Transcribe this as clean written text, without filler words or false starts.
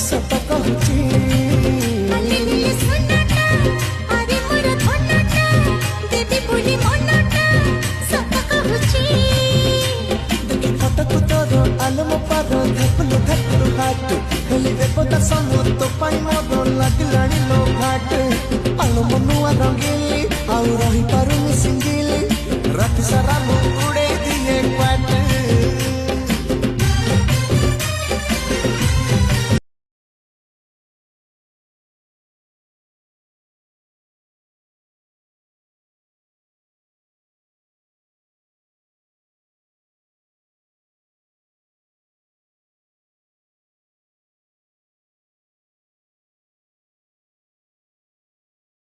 सत कहूची फटकु तोर आलम पार धकुलु धकुलु हाटू हेली देवता समूह तो पाई मोर लागिलाणी